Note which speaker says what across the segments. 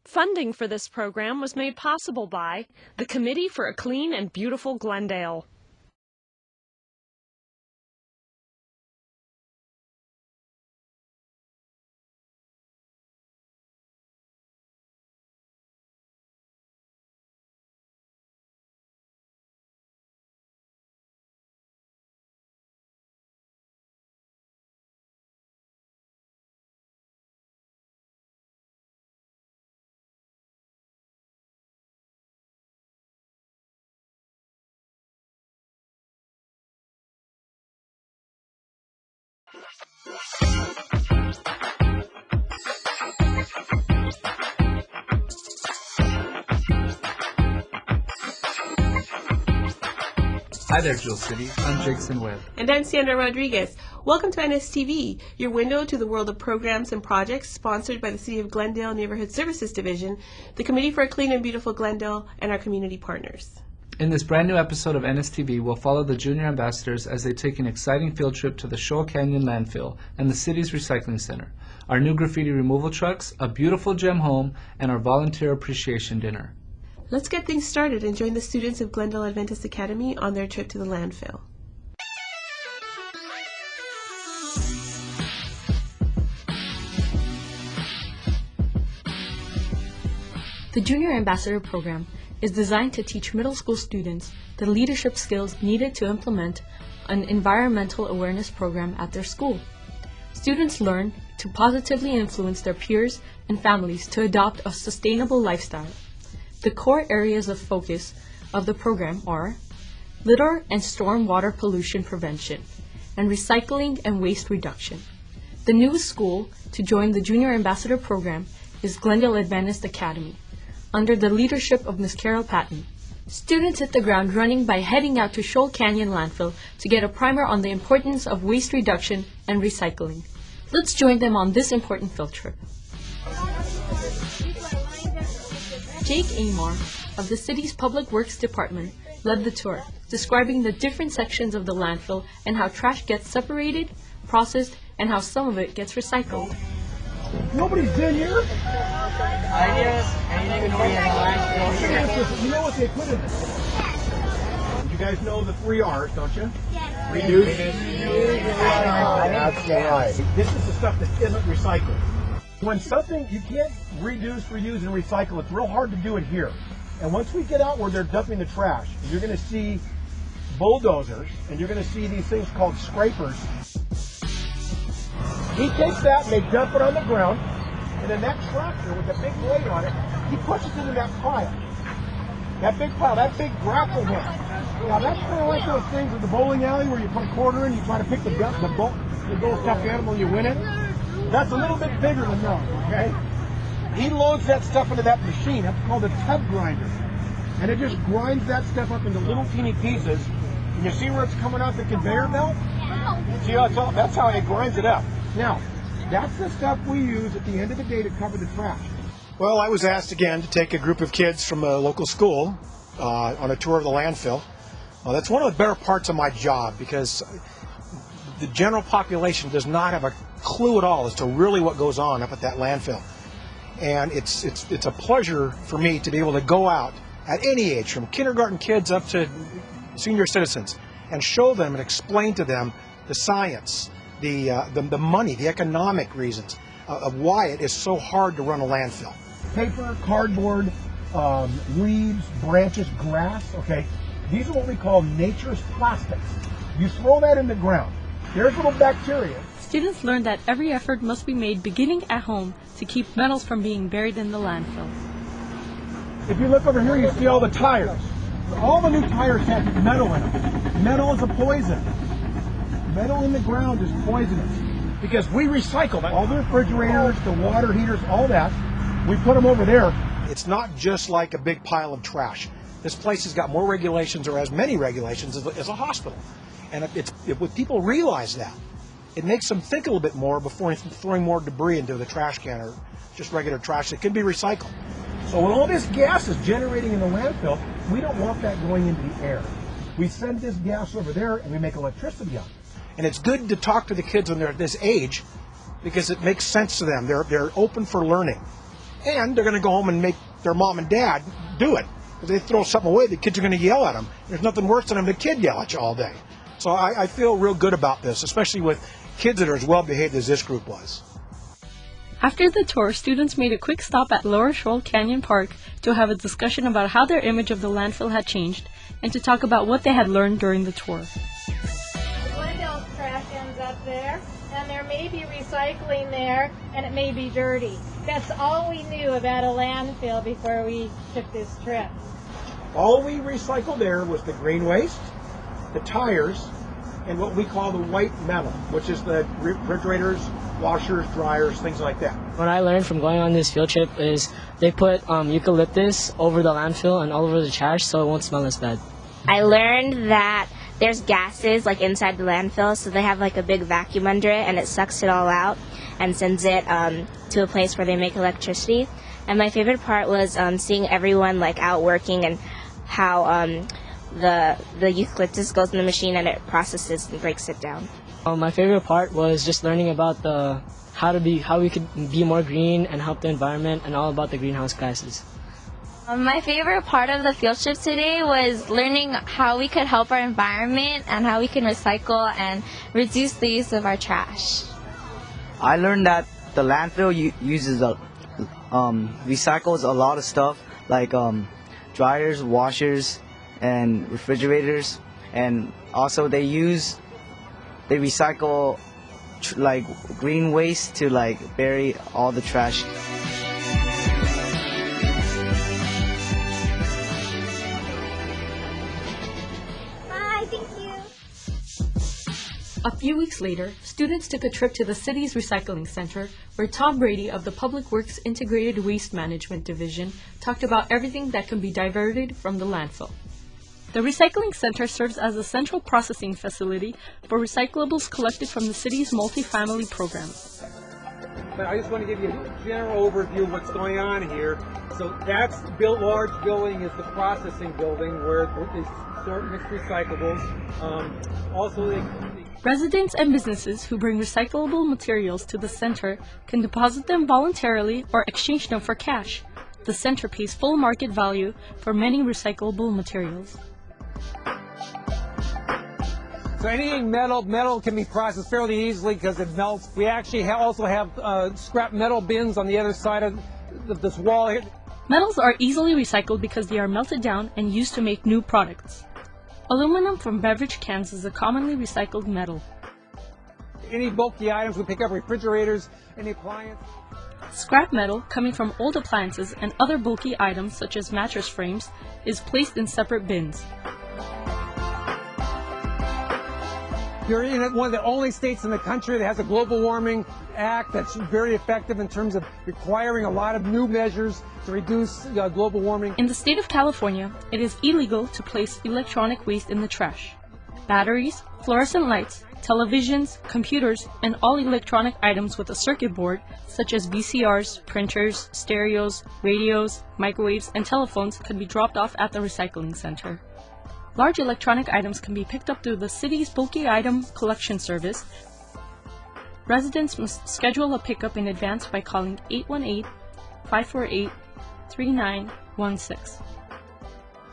Speaker 1: Funding for this program was made possible by the Committee for a Clean and Beautiful Glendale.
Speaker 2: Hi there, Jewel City. I'm Jason Webb.
Speaker 3: And I'm Sandra Rodriguez. Welcome to NSTV, your window to the world of programs and projects sponsored by the City of Glendale Neighborhood Services Division, the Committee for a Clean and Beautiful Glendale, and our community partners.
Speaker 2: In this brand new episode of NSTV, we'll follow the junior ambassadors as they take an exciting field trip to the Shoal Canyon landfill and the city's recycling center, our new graffiti removal trucks, a beautiful gem home, and our volunteer appreciation dinner.
Speaker 3: Let's get things started and join the students of Glendale Adventist Academy on their trip to the landfill.
Speaker 4: The Junior Ambassador Program is designed to teach middle school students the leadership skills needed to implement an environmental awareness program at their school. Students learn to positively influence their peers and families to adopt a sustainable lifestyle. The core areas of focus of the program are litter and storm water pollution prevention and recycling and waste reduction. The newest school to join the Junior Ambassador Program is Glendale Adventist Academy, under the leadership of Ms. Carol Patton. Students hit the ground running by heading out to Shoal Canyon landfill to get a primer on the importance of waste reduction and recycling. Let's join them on this important field trip. Jake Amar of the city's Public Works Department led the tour, describing the different sections of the landfill and how trash gets separated, processed, and how some of it gets recycled.
Speaker 5: Nobody's been here?
Speaker 6: Ideas, anything going on?
Speaker 5: You know what they put in it? You guys know the 3 R's, don't you? Yes. Reduce. That's right. This is the stuff that isn't recycled. When something you can't reduce, reuse, and recycle, it's real hard to do it here. And once we get out where they're dumping the trash, you're going to see bulldozers, and you're going to see these things called scrapers. He takes that and they dump it on the ground, and then that tractor with the big blade on it, he pushes it into that pile. That big pile, that big grapple hook. Now that's kind of like those things at the bowling alley where you put a quarter in, you try to pick the little stuffed animal, and you win it. That's a little bit bigger than those, okay? He loads that stuff into that machine. That's called a tub grinder. And it just grinds that stuff up into little teeny pieces. And you see where it's coming out the conveyor belt? See how that's how it grinds it up. Now, that's the stuff we use at the end of the day to cover the trash. Well, I was asked again to take a group of kids from a local school on a tour of the landfill. That's one of the better parts of my job because the general population does not have a clue at all as to really what goes on up at that landfill. And it's a pleasure for me to be able to go out at any age, from kindergarten kids up to senior citizens, and show them and explain to them the science, the money, the economic reasons of why it is so hard to run a landfill. Paper, cardboard, leaves, branches, grass, okay? These are what we call nature's plastics. You throw that in the ground. There's little bacteria.
Speaker 4: Students learned that every effort must be made beginning at home to keep metals from being buried in the landfill.
Speaker 5: If you look over here, you see all the tires. All the new tires have metal in them. Metal is a poison. Metal in the ground is poisonous because we recycle that. All the refrigerators, the water heaters, all that, we put them over there. It's not just like a big pile of trash. This place has got more regulations, or as many regulations as a hospital. And if people realize that, it makes them think a little bit more before throwing more debris into the trash can or just regular trash that can be recycled. So when all this gas is generating in the landfill, we don't want that going into the air. We send this gas over there and we make electricity on it. And it's good to talk to the kids when they're at this age because it makes sense to them. They're open for learning. And they're going to go home and make their mom and dad do it. If they throw something away, the kids are going to yell at them. There's nothing worse than having a kid yell at you all day. So I feel real good about this, especially with kids that are as well behaved as this group was.
Speaker 4: After the tour, students made a quick stop at Lower Shoal Canyon Park to have a discussion about how their image of the landfill had changed and to talk about what they had learned during the tour.
Speaker 7: Glendale's trash ends up there, and there may be recycling there, and it may be dirty. That's all we knew about a landfill before we took this trip.
Speaker 5: All we recycled there was the green waste, the tires, and what we call the white metal, which is the refrigerators, washers, dryers, things like that.
Speaker 6: What I learned from going on this field trip is they put eucalyptus over the landfill and all over the trash so it won't smell as bad.
Speaker 8: I learned that there's gases like inside the landfill, so they have like a big vacuum under it and it sucks it all out and sends it to a place where they make electricity. And my favorite part was seeing everyone like out working and how the eucalyptus goes in the machine and it processes and breaks it down.
Speaker 6: My favorite part was just learning about how we could be more green and help the environment and all about the greenhouse gases.
Speaker 9: My favorite part of the field trip today was learning how we could help our environment and how we can recycle and reduce the use of our trash.
Speaker 10: I learned that the landfill uses recycles a lot of stuff like dryers, washers, and refrigerators, and also they recycle like green waste to like bury all the trash.
Speaker 9: Hi, thank you.
Speaker 4: A few weeks later, students took a trip to the city's recycling center where Tom Brady of the Public Works Integrated Waste Management Division talked about everything that can be diverted from the landfill. The recycling center serves as a central processing facility for recyclables collected from the city's multifamily program.
Speaker 11: But I just want to give you a general overview of what's going on here. So that's large building is the processing building where they sort mixed recyclables.
Speaker 4: Residents and businesses who bring recyclable materials to the center can deposit them voluntarily or exchange them for cash. The center pays full market value for many recyclable materials.
Speaker 11: So anything metal can be processed fairly easily because it melts. We actually also have scrap metal bins on the other side of this wall here.
Speaker 4: Metals are easily recycled because they are melted down and used to make new products. Aluminum from beverage cans is a commonly recycled metal.
Speaker 11: Any bulky items, we pick up refrigerators, any appliance.
Speaker 4: Scrap metal, coming from old appliances and other bulky items such as mattress frames, is placed in separate bins.
Speaker 11: You're in one of the only states in the country that has a global warming act that's very effective in terms of requiring a lot of new measures to reduce global warming.
Speaker 4: In the state of California, it is illegal to place electronic waste in the trash. Batteries, fluorescent lights, televisions, computers, and all electronic items with a circuit board, such as VCRs, printers, stereos, radios, microwaves, and telephones, can be dropped off at the recycling center. Large electronic items can be picked up through the city's bulky item collection service. Residents must schedule a pickup in advance by calling 818-548-3916.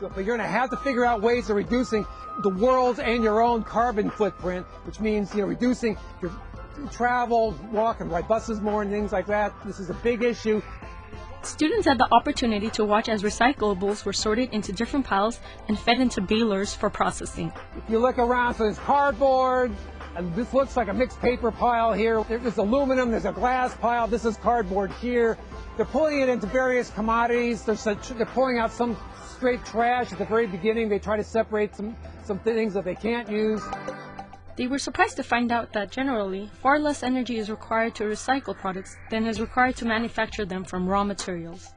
Speaker 11: But you're going to have to figure out ways of reducing the world's and your own carbon footprint, which means reducing your travel, walk and ride buses more and things like that. This is a big issue.
Speaker 4: Students had the opportunity to watch as recyclables were sorted into different piles and fed into balers for processing.
Speaker 11: If you look around, so there's cardboard, and this looks like a mixed paper pile here. There's aluminum, there's a glass pile, this is cardboard here. They're pulling it into various commodities. They're pulling out some straight trash at the very beginning. They try to separate some things that they can't use.
Speaker 4: They were surprised to find out that generally, far less energy is required to recycle products than is required to manufacture them from raw materials.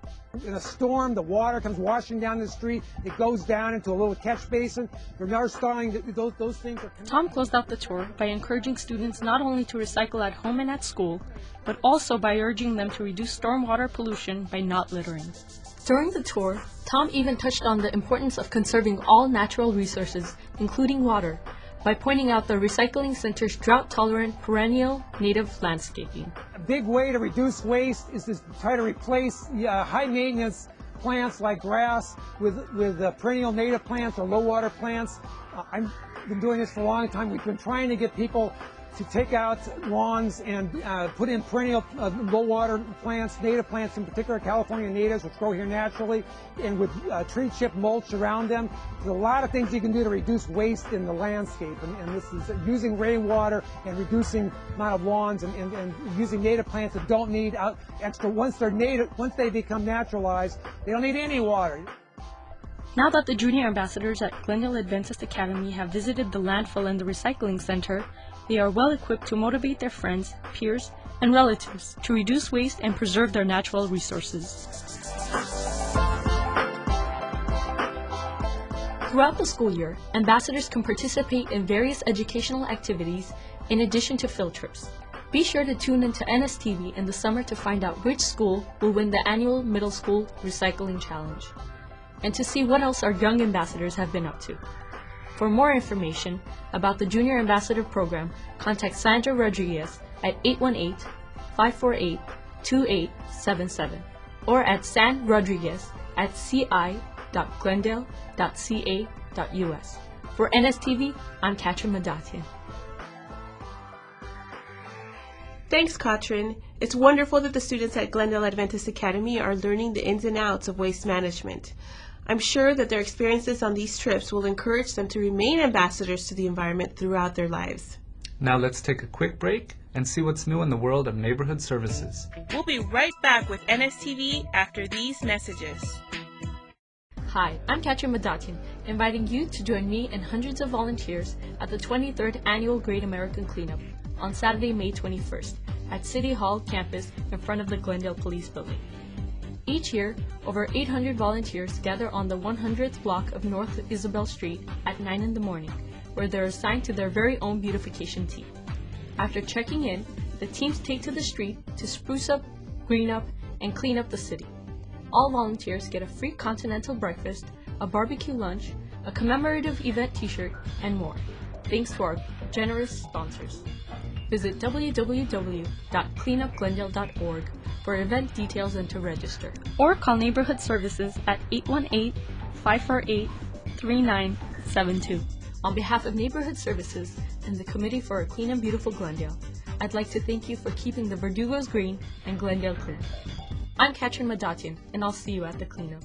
Speaker 11: In a storm, the water comes washing down the street. It goes down into a little catch basin. They're now starting those things are...
Speaker 4: Tom closed out the tour by encouraging students not only to recycle at home and at school, but also by urging them to reduce stormwater pollution by not littering. During the tour, Tom even touched on the importance of conserving all natural resources, including water, by pointing out the recycling center's drought-tolerant perennial native landscaping.
Speaker 11: A big way to reduce waste is to try to replace high-maintenance plants like grass with perennial native plants or low-water plants. I've been doing this for a long time. We've been trying to get people to take out lawns and put in perennial low-water plants, native plants, in particular California natives, which grow here naturally, and with tree chip mulch around them. There's a lot of things you can do to reduce waste in the landscape, and this is using rainwater and reducing the amount of lawns and using native plants that don't need extra. Once they become naturalized, they don't need any water.
Speaker 4: Now that the junior ambassadors at Glendale Adventist Academy have visited the landfill and the recycling center, they are well equipped to motivate their friends, peers, and relatives to reduce waste and preserve their natural resources. Throughout the school year, ambassadors can participate in various educational activities in addition to field trips. Be sure to tune into NSTV in the summer to find out which school will win the annual Middle School Recycling Challenge, and to see what else our young ambassadors have been up to. For more information about the Junior Ambassador Program, contact Sandra Rodriguez at 818-548-2877 or at sandrodriguez@ci.glendale.ca.us. For NSTV, I'm Katrin Madatian.
Speaker 3: Thanks, Katrin. It's wonderful that the students at Glendale Adventist Academy are learning the ins and outs of waste management. I'm sure that their experiences on these trips will encourage them to remain ambassadors to the environment throughout their lives.
Speaker 2: Now let's take a quick break and see what's new in the world of neighborhood services.
Speaker 3: We'll be right back with NSTV after these messages.
Speaker 4: Hi, I'm Katrin Madatian, inviting you to join me and hundreds of volunteers at the 23rd Annual Great American Cleanup on Saturday, May 21st at City Hall campus in front of the Glendale Police Building. Each year, over 800 volunteers gather on the 100th block of North Isabel Street at 9 in the morning, where they're assigned to their very own beautification team. After checking in, the teams take to the street to spruce up, green up, and clean up the city. All volunteers get a free continental breakfast, a barbecue lunch, a commemorative event t-shirt, and more, thanks to our generous sponsors. Visit www.cleanupglendale.org for event details and to register. Or call Neighborhood Services at 818-548-3972. On behalf of Neighborhood Services and the Committee for a Clean and Beautiful Glendale, I'd like to thank you for keeping the Verdugos green and Glendale clean. I'm Katrin Madatian, and I'll see you at the cleanup.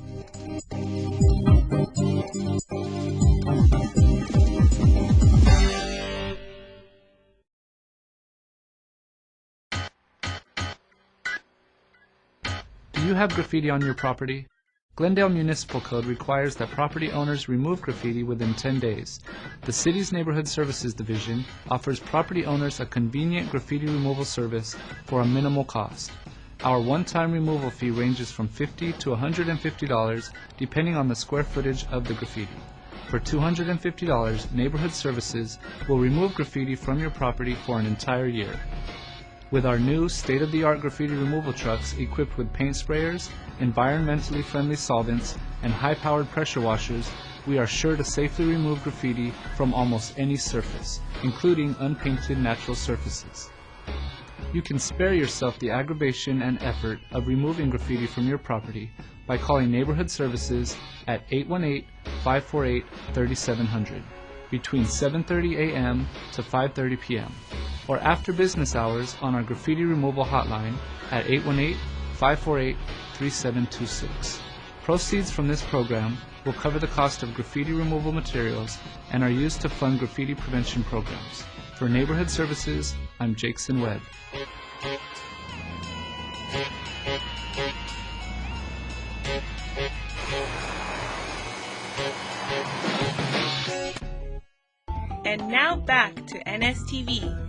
Speaker 2: Do you have graffiti on your property? Glendale Municipal Code requires that property owners remove graffiti within 10 days. The city's Neighborhood Services Division offers property owners a convenient graffiti removal service for a minimal cost. Our one-time removal fee ranges from $50 to $150 depending on the square footage of the graffiti. For $250, Neighborhood Services will remove graffiti from your property for an entire year. With our new state-of-the-art graffiti removal trucks equipped with paint sprayers, environmentally friendly solvents, and high-powered pressure washers, we are sure to safely remove graffiti from almost any surface, including unpainted natural surfaces. You can spare yourself the aggravation and effort of removing graffiti from your property by calling Neighborhood Services at 818-548-3700 between 7:30 a.m. to 5:30 p.m. or after business hours on our graffiti removal hotline at 818-548-3726. Proceeds from this program will cover the cost of graffiti removal materials and are used to fund graffiti prevention programs. For Neighborhood Services, I'm Jakeson Webb.
Speaker 3: And now back to NSTV.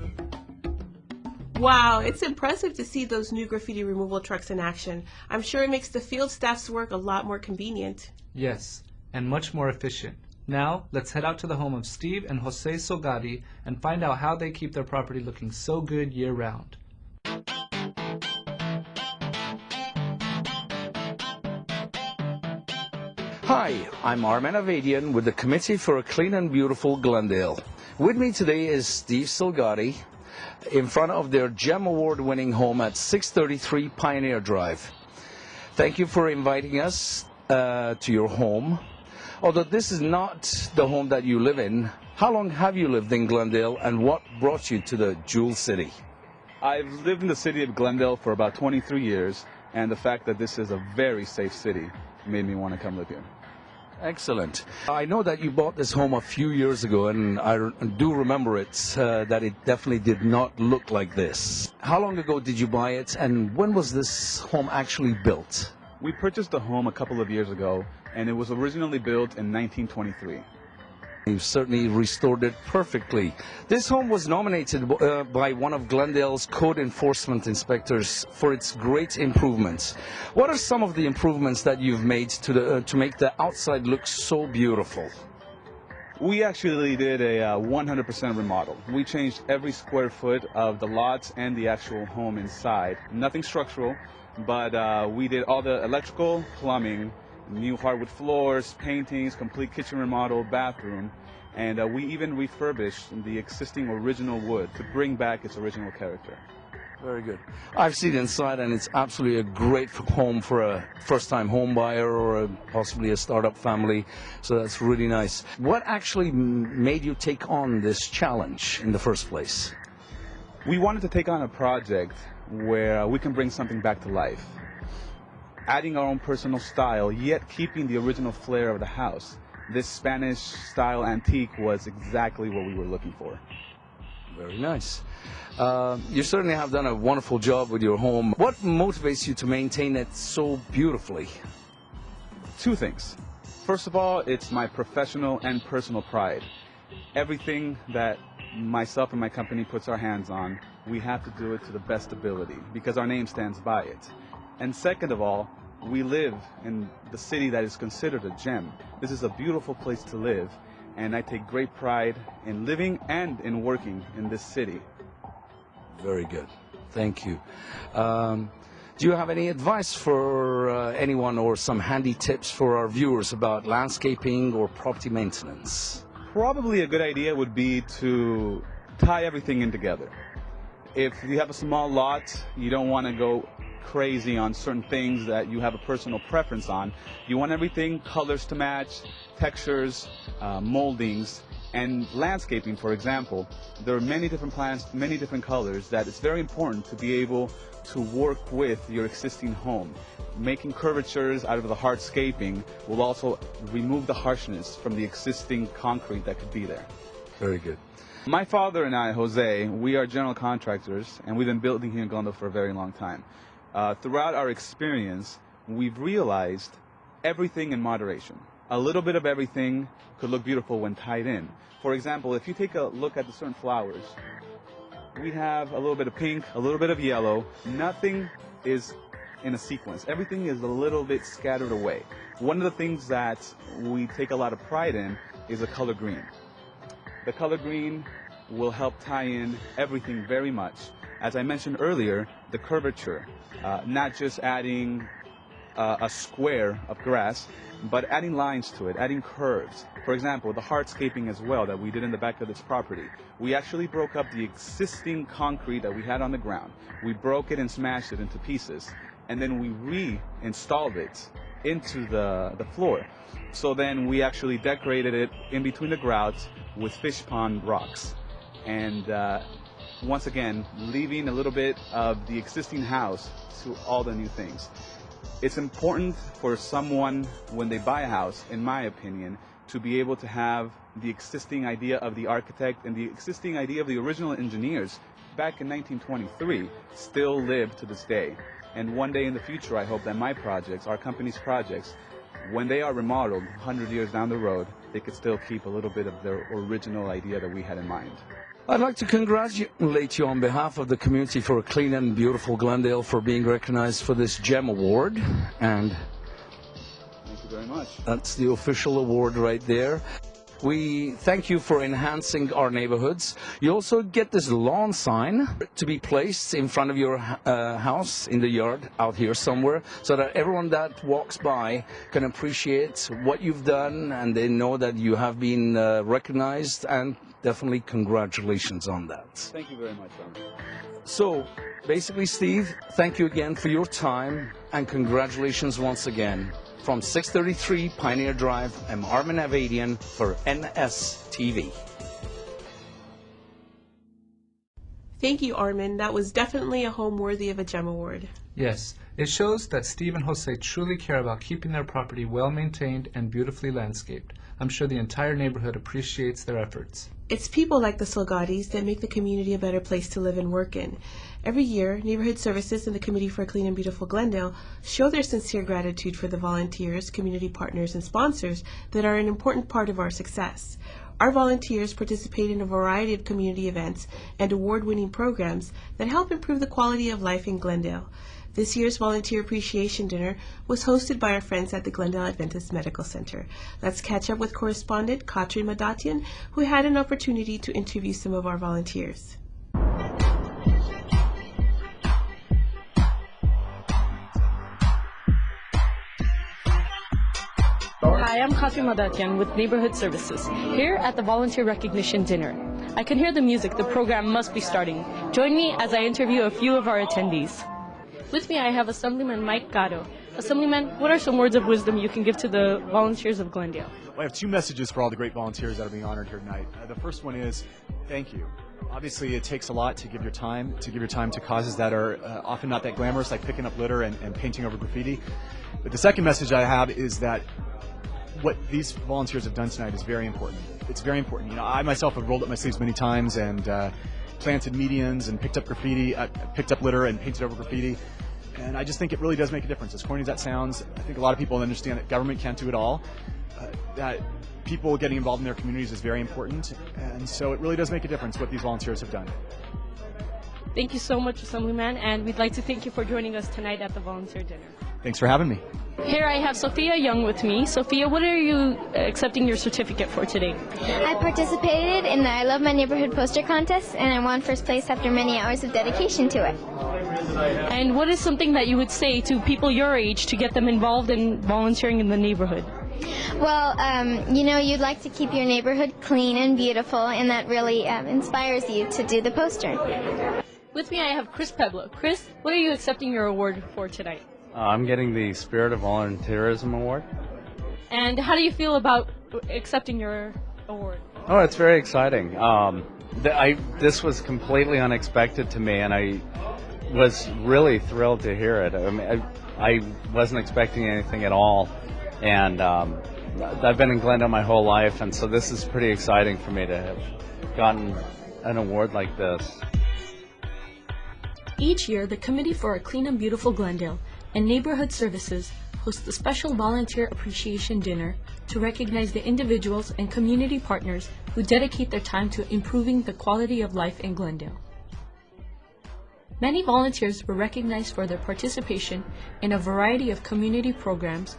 Speaker 3: Wow, it's impressive to see those new graffiti removal trucks in action. I'm sure it makes the field staff's work a lot more convenient.
Speaker 2: Yes, and much more efficient. Now, let's head out to the home of Steve and Jose Sogadi and find out how they keep their property looking so good year-round.
Speaker 12: Hi, I'm Armen Avedian with the Committee for a Clean and Beautiful Glendale. With me today is Steve Silgatti in front of their GEM Award-winning home at 633 Pioneer Drive. Thank you for inviting us to your home. Although this is not the home that you live in, how long have you lived in Glendale and what brought you to the Jewel City?
Speaker 13: I've lived in the city of Glendale for about 23 years, and the fact that this is a very safe city made me want to come live here.
Speaker 12: Excellent. I know that you bought this home a few years ago, and I do remember it, that it definitely did not look like this. How long ago did you buy it, and when was this home actually built?
Speaker 13: We purchased the home a couple of years ago, and it was originally built in 1923.
Speaker 12: You've certainly restored it perfectly. This home was nominated by one of Glendale's code enforcement inspectors for its great improvements. What are some of the improvements that you've made to make the outside look so beautiful?
Speaker 13: We actually did a 100% remodel. We changed every square foot of the lots and the actual home inside. Nothing structural, but we did all the electrical, plumbing, new hardwood floors, paintings, complete kitchen remodel, bathroom, and we even refurbished the existing original wood to bring back its original character.
Speaker 12: Very good. I've seen inside, and it's absolutely a great home for a first-time home buyer or possibly a startup family, so that's really nice. What actually made you take on this challenge in the first place?
Speaker 13: We wanted to take on a project where we can bring something back to life, adding our own personal style, yet keeping the original flair of the house. This Spanish-style antique was exactly what we were looking for.
Speaker 12: Very nice. You certainly have done a wonderful job with your home. What motivates you to maintain it so beautifully?
Speaker 13: Two things. First of all, it's my professional and personal pride. Everything that myself and my company puts our hands on, we have to do it to the best ability because our name stands by it. And second of all, we live in the city that is considered a gem. This is a beautiful place to live, and I take great pride in living and in working in this city.
Speaker 12: Very good. Thank you. Do you have any advice for anyone or some handy tips for our viewers about landscaping or property maintenance?
Speaker 13: Probably a good idea would be to tie everything in together. If you have a small lot, you don't want to go crazy on certain things that you have a personal preference on. You want everything, colors to match, textures, moldings, and landscaping, for example. There are many different plants, many different colors that it's very important to be able to work with your existing home. Making curvatures out of the hardscaping will also remove the harshness from the existing concrete that could be there.
Speaker 12: Very good.
Speaker 13: My father and I, Jose, we are general contractors, and we've been building here in Glendale for a very long time. Throughout our experience, we've realized everything in moderation. A little bit of everything could look beautiful when tied in. For example, if you take a look at the certain flowers, we have a little bit of pink, a little bit of yellow. Nothing is in a sequence. Everything is a little bit scattered away. One of the things that we take a lot of pride in is the color green. The color green will help tie in everything very much. As I mentioned earlier, the curvature, not just adding a square of grass, but adding lines to it, adding curves. For example, the hardscaping as well that we did in the back of this property. We actually broke up the existing concrete that we had on the ground. We broke it and smashed it into pieces, and then we reinstalled it into the floor. So then we actually decorated it in between the grouts with fish pond rocks. And once again, leaving a little bit of the existing house to all the new things. It's important for someone, when they buy a house, in my opinion, to be able to have the existing idea of the architect and the existing idea of the original engineers back in 1923 still live to this day. And one day in the future, I hope that my projects, our company's projects, when they are remodeled 100 years down the road, they could still keep a little bit of their original idea that we had in mind.
Speaker 12: I'd like to congratulate you on behalf of the community for a clean and beautiful Glendale for being recognized for this GEM Award. And
Speaker 13: thank you very much.
Speaker 12: That's the official award right there. We thank you for enhancing our neighborhoods. You also get this lawn sign to be placed in front of your house in the yard out here somewhere, so that everyone that walks by can appreciate what you've done and they know that you have been recognized and definitely congratulations on that.
Speaker 13: Thank you very much, Ron.
Speaker 12: So, basically, Steve, thank you again for your time, and congratulations once again. From 633 Pioneer Drive, I'm Armin Avadian for NSTV.
Speaker 3: Thank you, Armin. That was definitely a home worthy of a GEM Award.
Speaker 2: Yes, it shows that Steve and Jose truly care about keeping their property well maintained and beautifully landscaped. I'm sure the entire neighborhood appreciates their efforts.
Speaker 3: It's people like the Salgadis that make the community a better place to live and work in. Every year, Neighborhood Services and the Committee for a Clean and Beautiful Glendale show their sincere gratitude for the volunteers, community partners, and sponsors that are an important part of our success. Our volunteers participate in a variety of community events and award-winning programs that help improve the quality of life in Glendale. This year's Volunteer Appreciation Dinner was hosted by our friends at the Glendale Adventist Medical Center. Let's catch up with correspondent Katrin Madatian, who had an opportunity to interview some of our volunteers.
Speaker 4: Hi, I'm Katrin Madatian with Neighborhood Services, here at the Volunteer Recognition Dinner. I can hear the music. The program must be starting. Join me as I interview a few of our attendees. With me, I have Assemblyman Mike Gatto. Assemblyman, what are some words of wisdom you can give to the volunteers of Glendale?
Speaker 14: Well, I have two messages for all the great volunteers that are being honored here tonight. The first one is thank you. Obviously, it takes a lot to give your time to causes that are often not that glamorous, like picking up litter and painting over graffiti. But the second message I have is that what these volunteers have done tonight is very important. It's very important. You know, I myself have rolled up my sleeves many times and planted medians and picked up graffiti, picked up litter and painted over graffiti. And I just think it really does make a difference. As corny as that sounds, I think a lot of people understand that government can't do it all, that people getting involved in their communities is very important, and so it really does make a difference what these volunteers have done.
Speaker 4: Thank you so much, Assemblyman, and we'd like to thank you for joining us tonight at the Volunteer Dinner.
Speaker 14: Thanks for having me.
Speaker 4: Here I have Sophia Young with me. Sophia, what are you accepting your certificate for today?
Speaker 15: I participated in the I Love My Neighborhood poster contest, and I won first place after many hours of dedication to it.
Speaker 4: And what is something that you would say to people your age to get them involved in volunteering in the neighborhood?
Speaker 15: Well, you know, you'd like to keep your neighborhood clean and beautiful, and that really inspires you to do the poster.
Speaker 4: With me I have Chris Peblo. Chris, what are you accepting your award for tonight?
Speaker 16: I'm getting the Spirit of Volunteerism Award.
Speaker 4: And how do you feel about accepting your award?
Speaker 16: Oh, it's very exciting. This was completely unexpected to me, and I was really thrilled to hear it. I mean, I wasn't expecting anything at all, and I've been in Glendale my whole life, and so this is pretty exciting for me to have gotten an award like this.
Speaker 4: Each year, the Committee for a Clean and Beautiful Glendale and Neighborhood Services hosts a special Volunteer Appreciation Dinner to recognize the individuals and community partners who dedicate their time to improving the quality of life in Glendale. Many volunteers were recognized for their participation in a variety of community programs,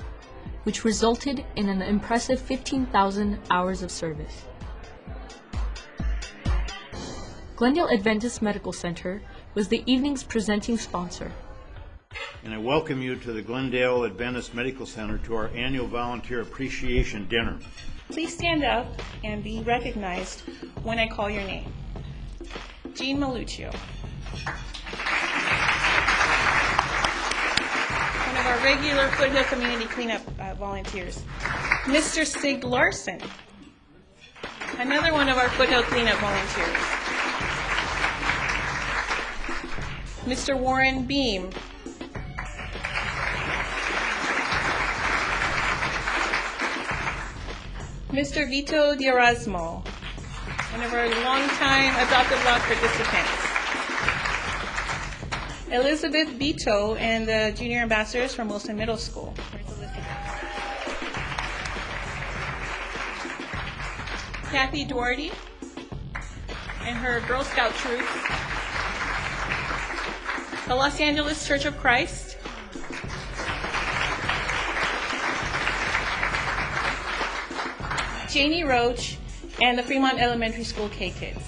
Speaker 4: which resulted in an impressive 15,000 hours of service. Glendale Adventist Medical Center was the evening's presenting sponsor.
Speaker 17: And I welcome you to the Glendale Adventist Medical Center to our annual Volunteer Appreciation Dinner.
Speaker 18: Please stand up and be recognized when I call your name. Jean Maluccio. One of our regular Foothill Community Cleanup volunteers. Mr. Sig Larson. Another one of our Foothill Cleanup volunteers. Mr. Warren Beam. Mr. Vito D'Erasmo, one of our longtime adopted block participants. Elizabeth Vito and the junior ambassadors from Wilson Middle School. Where's Elizabeth? Kathy Doherty and her Girl Scout troop. The Los Angeles Church of Christ. Janie Roach and the Fremont Elementary School K-Kids.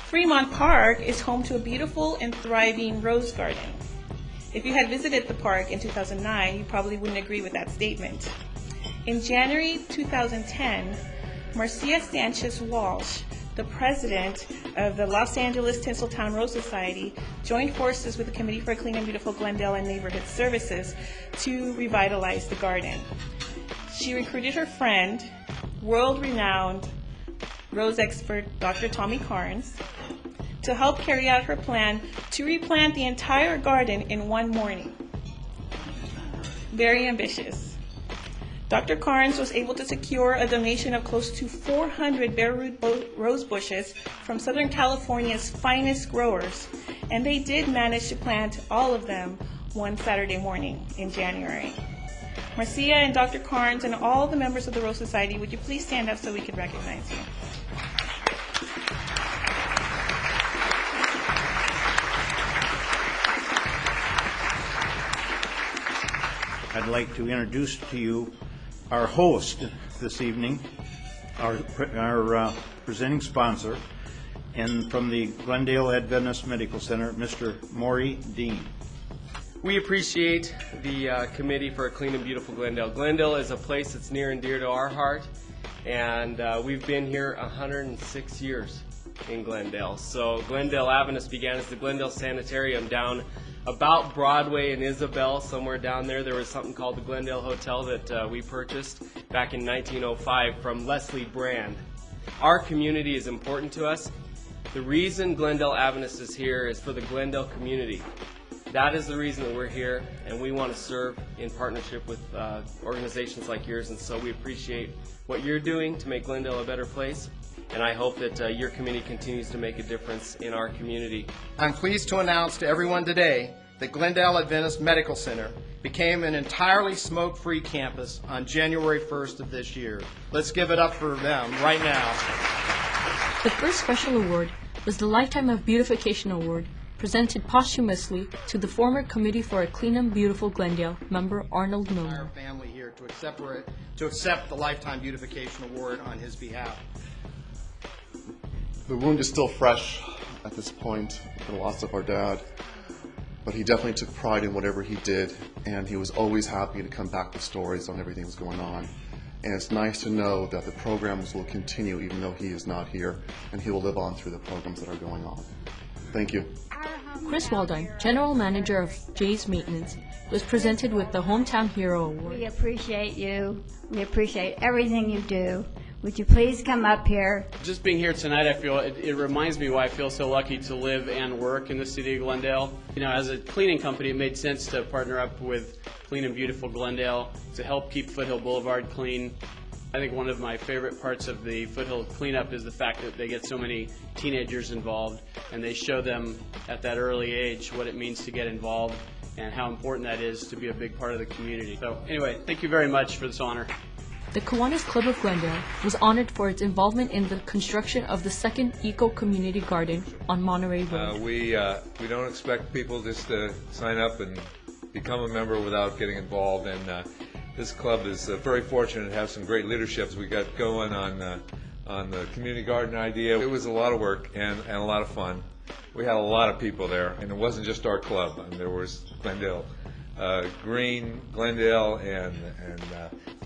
Speaker 18: Fremont Park is home to a beautiful and thriving rose garden. If you had visited the park in 2009, you probably wouldn't agree with that statement. In January 2010, Marcia Sanchez Walsh, the president of the Los Angeles Tinseltown Rose Society, joined forces with the Committee for Clean and Beautiful Glendale and Neighborhood Services to revitalize the garden. She recruited her friend, world-renowned rose expert Dr. Tommy Carnes, to help carry out her plan to replant the entire garden in one morning. Very ambitious. Dr. Carnes was able to secure a donation of close to 400 bare root rose bushes from Southern California's finest growers, and they did manage to plant all of them one Saturday morning in January. Marcia and Dr. Carnes and all the members of the Rose Society, would you please stand up so we can recognize you?
Speaker 17: I'd like to introduce to you our host this evening, our presenting sponsor, and from the Glendale Adventist Medical Center, Mr. Maury Dean.
Speaker 19: We appreciate the Committee for a Clean and Beautiful Glendale. Glendale is a place that's near and dear to our heart, and we've been here 106 years in Glendale. So Glendale Adventist began as the Glendale Sanitarium down about Broadway and Isabel, somewhere down there. There was something called the Glendale Hotel that we purchased back in 1905 from Leslie Brand. Our community is important to us. The reason Glendale Adventist is here is for the Glendale community. That is the reason that we're here, and we want to serve in partnership with organizations like yours, and so we appreciate what you're doing to make Glendale a better place, and I hope that your committee continues to make a difference in our community.
Speaker 20: I'm pleased to announce to everyone today that Glendale Adventist Medical Center became an entirely smoke-free campus on January 1st of this year. Let's give it up for them right now.
Speaker 4: The first special award was the Lifetime of Beautification Award, presented posthumously to the former Committee for a Clean and Beautiful Glendale member Arnold Miller.
Speaker 20: Our family here to accept the Lifetime Beautification Award on his behalf.
Speaker 21: The wound is still fresh at this point with the loss of our dad, but he definitely took pride in whatever he did, and he was always happy to come back with stories on everything that's going on. And it's nice to know that the programs will continue even though he is not here, and he will live on through the programs that are going on. Thank you.
Speaker 4: Chris Waldine, General Manager of Jay's Maintenance, was presented with the Hometown Hero Award.
Speaker 22: We appreciate you. We appreciate everything you do. Would you please come up here?
Speaker 23: Just being here tonight, I feel it reminds me why I feel so lucky to live and work in the city of Glendale. You know, as a cleaning company, it made sense to partner up with Clean and Beautiful Glendale to help keep Foothill Boulevard clean. I think one of my favorite parts of the Foothill cleanup is the fact that they get so many teenagers involved, and they show them at that early age what it means to get involved and how important that is to be a big part of the community. So anyway, thank you very much for this honor.
Speaker 4: The Kiwanis Club of Glendale was honored for its involvement in the construction of the second Eco-Community Garden on Monterey Road.
Speaker 24: We don't expect people just to sign up and become a member without getting involved, and this club is very fortunate to have some great leaderships we got going on the community garden idea. It was a lot of work and a lot of fun. We had a lot of people there, and it wasn't just our club. I mean, there was Glendale Green, Glendale, and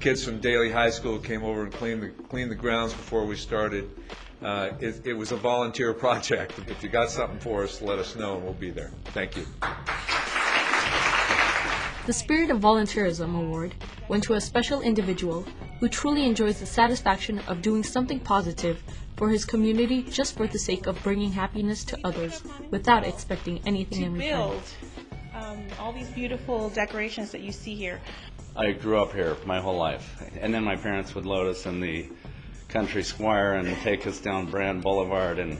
Speaker 24: kids from Daly High School came over and cleaned the grounds before we started. It was a volunteer project. If you got something for us, let us know and we'll be there. Thank you.
Speaker 4: The Spirit of Volunteerism Award went to a special individual who truly enjoys the satisfaction of doing something positive for his community just for the sake of bringing happiness to others without expecting anything in return.
Speaker 18: Build all these beautiful decorations that you see here.
Speaker 16: I grew up here my whole life, and then my parents would load us in the country square and take us down Brand Boulevard, and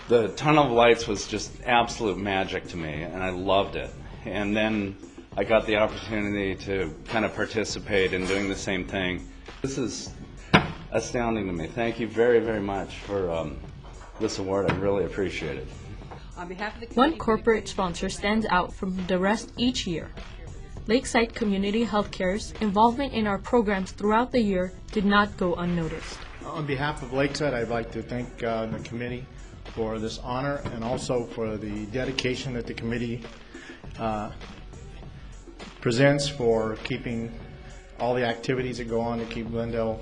Speaker 16: the tunnel of lights was just absolute magic to me, and I loved it. And then I got the opportunity to kind of participate in doing the same thing. This is astounding to me. Thank you very, very much for this award. I really appreciate it.
Speaker 4: On behalf of the one corporate sponsor stands out from the rest each year. Lakeside Community Healthcare's involvement in our programs throughout the year did not go unnoticed.
Speaker 25: On behalf of Lakeside, I'd like to thank the committee for this honor and also for the dedication that the committee presents for keeping all the activities that go on to keep Glendale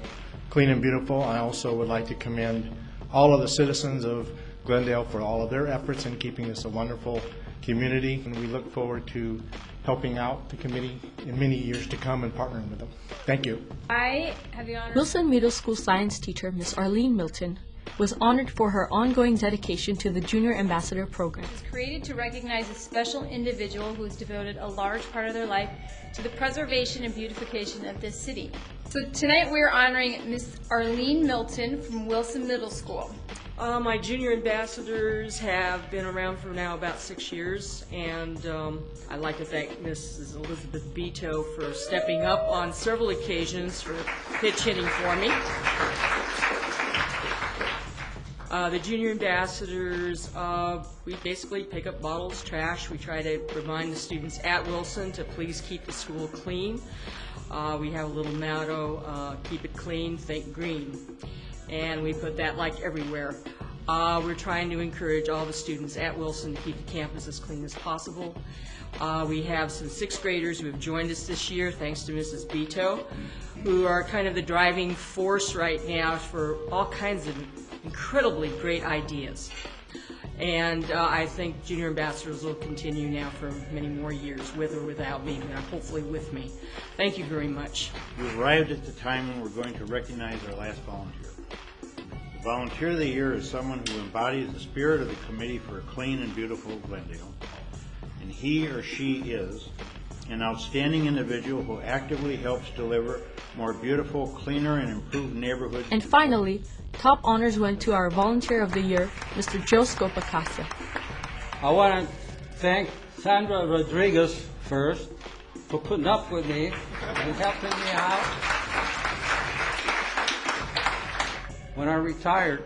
Speaker 25: clean and beautiful. I also would like to commend all of the citizens of Glendale for all of their efforts in keeping this a wonderful community, and we look forward to helping out the committee in many years to come and partnering with them. Thank you.
Speaker 4: I have the honor. Wilson Middle School science teacher, Miss Arlene Milton, was honored for her ongoing dedication to the Junior Ambassador Program.
Speaker 1: It was created to recognize a special individual who has devoted a large part of their life to the preservation and beautification of this city. So tonight we're honoring Miss Arlene Milton from Wilson Middle School.
Speaker 5: My junior ambassadors have been around for now about 6 years, and I'd like to thank Mrs. Elizabeth Beto for stepping up on several occasions for pitch hitting for me. The junior ambassadors, we basically pick up bottles, trash. We try to remind the students at Wilson to please keep the school clean. We have a little motto, keep it clean, think green. And we put that like everywhere. We're trying to encourage all the students at Wilson to keep the campus as clean as possible. We have some 6th graders who have joined us this year, thanks to Mrs. Beto, who are kind of the driving force right now for all kinds of incredibly great ideas. And I think junior ambassadors will continue now for many more years, with or without me, and hopefully with me. Thank you very much.
Speaker 17: We arrived at the time when we're going to recognize our last volunteer. The Volunteer of the Year is someone who embodies the spirit of the Committee for a Clean and Beautiful Glendale, and he or she is an outstanding individual who actively helps deliver more beautiful, cleaner, and improved neighborhoods.
Speaker 4: And finally, top honors went to our Volunteer of the Year, Mr. Joe Scopacasa.
Speaker 6: I want to thank Sandra Rodriguez first for putting up with me and helping me out. When I retired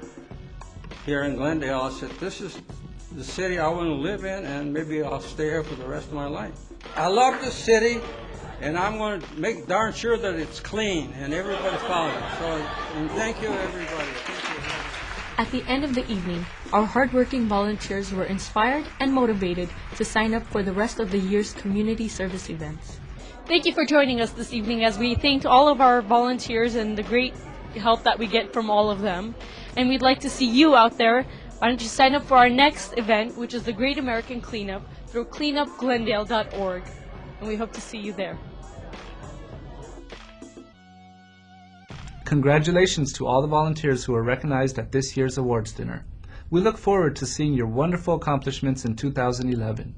Speaker 6: here in Glendale, I said, this is the city I want to live in, and maybe I'll stay here for the rest of my life. I love this city, and I'm going to make darn sure that it's clean and everybody follows. So, and thank you, everybody. Thank you.
Speaker 4: At the end of the evening, our hardworking volunteers were inspired and motivated to sign up for the rest of the year's community service events.
Speaker 7: Thank you for joining us this evening as we thanked all of our volunteers and the great help that we get from all of them. And we'd like to see you out there. Why don't you sign up for our next event, which is the Great American Cleanup, through cleanupglendale.org. And we hope to see you there.
Speaker 2: Congratulations to all the volunteers who were recognized at this year's awards dinner. We look forward to seeing your wonderful accomplishments in 2011.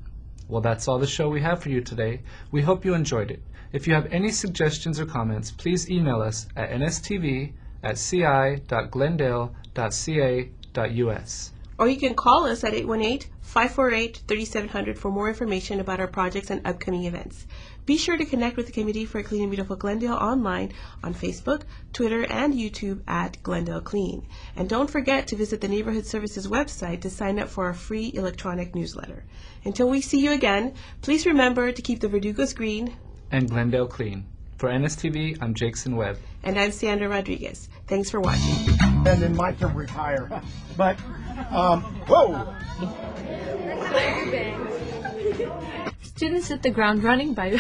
Speaker 2: Well, that's all the show we have for you today. We hope you enjoyed it. If you have any suggestions or comments, please email us at nstv@ci.glendale.ca.us.
Speaker 3: Or you can call us at 818-548-3700 for more information about our projects and upcoming events. Be sure to connect with the Committee for a Clean and Beautiful Glendale online on Facebook, Twitter, and YouTube at Glendale Clean. And don't forget to visit the Neighborhood Services website to sign up for our free electronic newsletter. Until we see you again, please remember to keep the Verdugos green
Speaker 2: and Glendale clean. For NSTV, I'm Jackson Webb.
Speaker 3: And I'm Sandra Rodriguez. Thanks for watching.
Speaker 25: And then my turn to retire. But, whoa!
Speaker 4: Students hit the ground running by...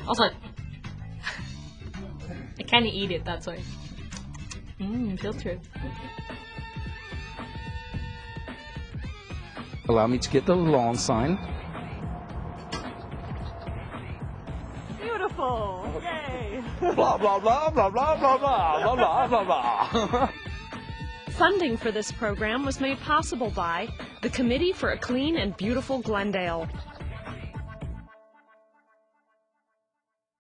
Speaker 4: Also, I can't eat it, that's why. Filtered.
Speaker 12: Allow me to get the lawn sign.
Speaker 7: Beautiful! Yay!
Speaker 12: Blah, blah, blah, blah, blah, blah, blah, blah, blah, blah.
Speaker 7: Funding for this program was made possible by the Committee for a Clean and Beautiful Glendale.